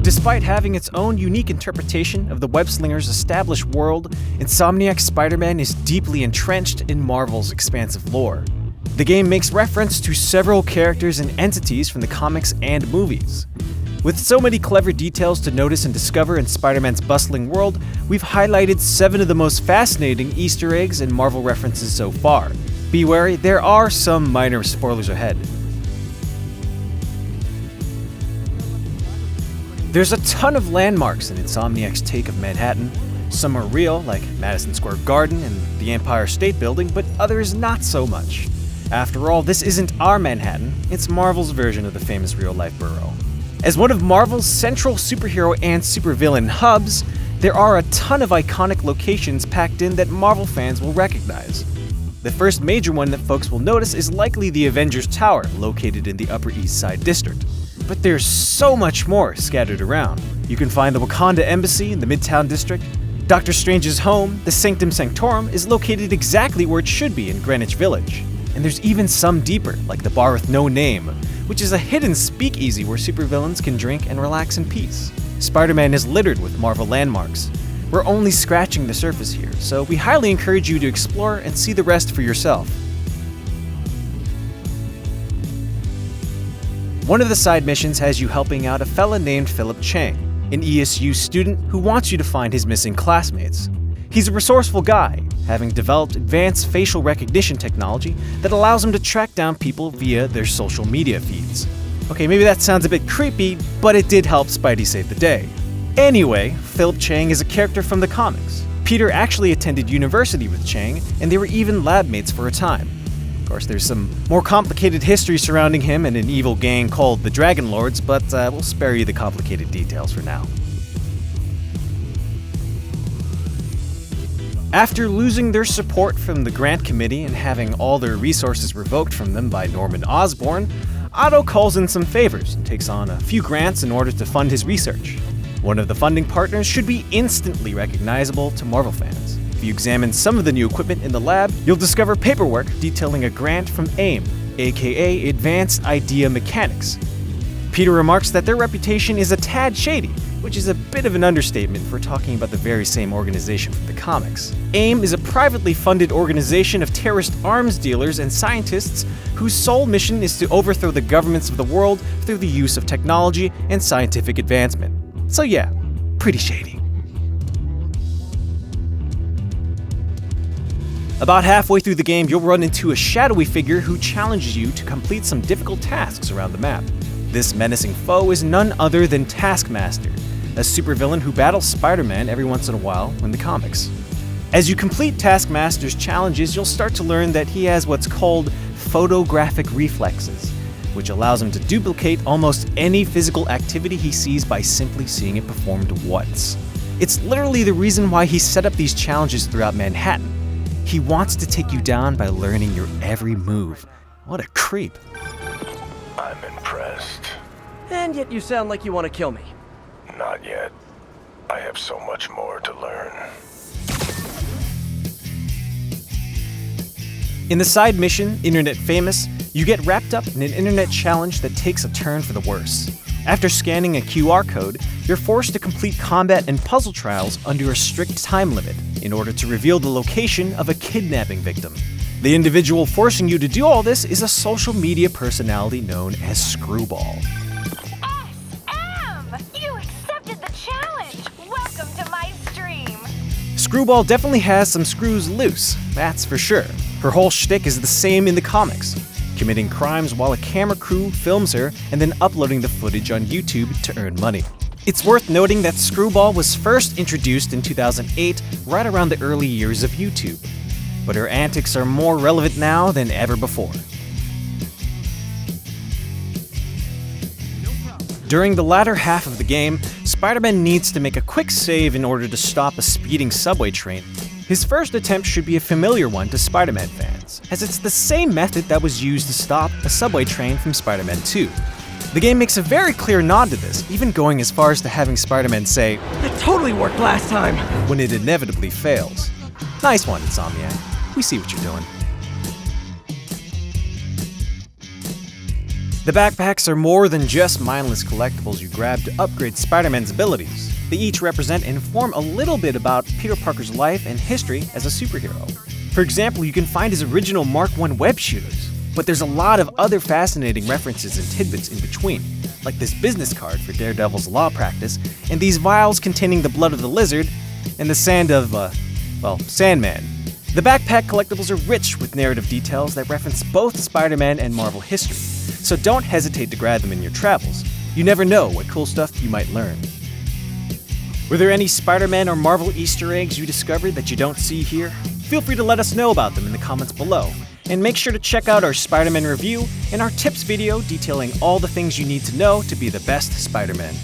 Despite having its own unique interpretation of the web-slinger's established world, Insomniac's Spider-Man is deeply entrenched in Marvel's expansive lore. The game makes reference to several characters and entities from the comics and movies. With so many clever details to notice and discover in Spider-Man's bustling world, we've highlighted 7 of the most fascinating Easter eggs and Marvel references so far. Be wary, there are some minor spoilers ahead. There's a ton of landmarks in Insomniac's take of Manhattan. Some are real, like Madison Square Garden and the Empire State Building, but others not so much. After all, this isn't our Manhattan, it's Marvel's version of the famous real-life borough. As one of Marvel's central superhero and supervillain hubs, there are a ton of iconic locations packed in that Marvel fans will recognize. The first major one that folks will notice is likely the Avengers Tower, located in the Upper East Side District. But there's so much more scattered around. You can find the Wakanda Embassy in the Midtown District. Doctor Strange's home, the Sanctum Sanctorum, is located exactly where it should be in Greenwich Village. And there's even some deeper, like the Bar with No Name, which is a hidden speakeasy where supervillains can drink and relax in peace. Spider-Man is littered with Marvel landmarks. We're only scratching the surface here, so we highly encourage you to explore and see the rest for yourself. One of the side missions has you helping out a fella named Philip Chang, an ESU student who wants you to find his missing classmates. He's a resourceful guy, having developed advanced facial recognition technology that allows him to track down people via their social media feeds. Okay, maybe that sounds a bit creepy, but it did help Spidey save the day. Anyway, Philip Chang is a character from the comics. Peter actually attended university with Chang, and they were even lab mates for a time. Of course, there's some more complicated history surrounding him and an evil gang called the Dragon Lords, but we'll spare you the complicated details for now. After losing their support from the grant committee and having all their resources revoked from them by Norman Osborn, Otto calls in some favors and takes on a few grants in order to fund his research. One of the funding partners should be instantly recognizable to Marvel fans. If you examine some of the new equipment in the lab, you'll discover paperwork detailing a grant from AIM, aka Advanced Idea Mechanics. Peter remarks that their reputation is a tad shady, which is a bit of an understatement for talking about the very same organization from the comics. AIM is a privately funded organization of terrorist arms dealers and scientists whose sole mission is to overthrow the governments of the world through the use of technology and scientific advancement. So yeah, pretty shady. About halfway through the game, you'll run into a shadowy figure who challenges you to complete some difficult tasks around the map. This menacing foe is none other than Taskmaster, a supervillain who battles Spider-Man every once in a while in the comics. As you complete Taskmaster's challenges, you'll start to learn that he has what's called photographic reflexes, which allows him to duplicate almost any physical activity he sees by simply seeing it performed once. It's literally the reason why he set up these challenges throughout Manhattan. He wants to take you down by learning your every move. What a creep. I'm impressed. And yet you sound like you want to kill me. Not yet. I have so much more to learn. In the side mission, Internet Famous, you get wrapped up in an internet challenge that takes a turn for the worse. After scanning a QR code, you're forced to complete combat and puzzle trials under a strict time limit in order to reveal the location of a kidnapping victim. The individual forcing you to do all this is a social media personality known as Screwball. SM! You accepted the challenge! Welcome to my stream! Screwball definitely has some screws loose, that's for sure. Her whole shtick is the same in the comics, committing crimes while a camera crew films her and then uploading the footage on YouTube to earn money. It's worth noting that Screwball was first introduced in 2008, right around the early years of YouTube. But her antics are more relevant now than ever before. During the latter half of the game, Spider-Man needs to make a quick save in order to stop a speeding subway train. His first attempt should be a familiar one to Spider-Man fans, as it's the same method that was used to stop a subway train from Spider-Man 2. The game makes a very clear nod to this, even going as far as to having Spider-Man say, "That totally worked last time!" when it inevitably fails. Nice one, Insomniac. We see what you're doing. The backpacks are more than just mindless collectibles you grab to upgrade Spider-Man's abilities. They each represent and inform a little bit about Peter Parker's life and history as a superhero. For example, you can find his original Mark I web shooters, but there's a lot of other fascinating references and tidbits in between, like this business card for Daredevil's law practice, and these vials containing the blood of the lizard, and the sand of, Sandman. The backpack collectibles are rich with narrative details that reference both Spider-Man and Marvel history, so don't hesitate to grab them in your travels. You never know what cool stuff you might learn. Were there any Spider-Man or Marvel Easter eggs you discovered that you don't see here? Feel free to let us know about them in the comments below. And make sure to check out our Spider-Man review and our tips video detailing all the things you need to know to be the best Spider-Man.